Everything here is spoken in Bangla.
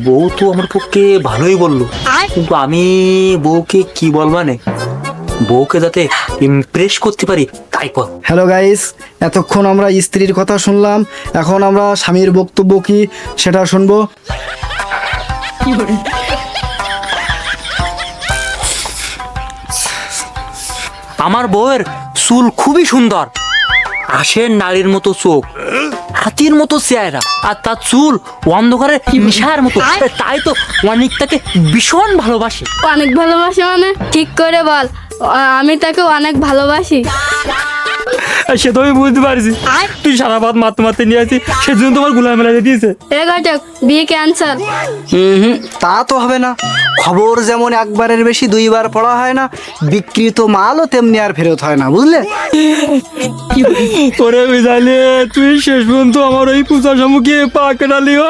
বউ তো আমার পক্ষে ভালোই বললো, কিন্তু আমি বউকে কি বলবানে, বউকে যাতে ইমপ্রেস করতে পারি তাই কর। হ্যালো গাইস, এতক্ষণ আমরা স্ত্রীর কথা শুনলাম, এখন আমরা স্বামীর বক্তব্য কি সেটা শুনবো। আমার বউয়ের চুল খুবই সুন্দর, আশের নারীর মতো চোখ, হাতির মতো চেহারা, আর তার চুল অন্ধকারের নিশার মতো, তাই তো অনেক তাকে ভীষণ ভালোবাসে। অনেক ভালোবাসি মানে ঠিক করে বল, আমি তাকে অনেক ভালোবাসি। সে তো আমি বুঝতে পারছি, তুই সারা রাত মারতে মারতে নিয়ে আছিস, সেজন্য তোমার গুলাম মেলা দিয়েছে। এ ঘটক, বিয়ে ক্যান্সার। তা তো হবে না, খবর যেমন একবারের বেশি দুইবার পড়া হয় না, বিকৃত মালও তেমনি আর ফেরত হয় না, বুঝলে? করে বুঝালে তুই শেষ পর্যন্ত আমার ওই পূজা সম্মুখে পা কেটালিও।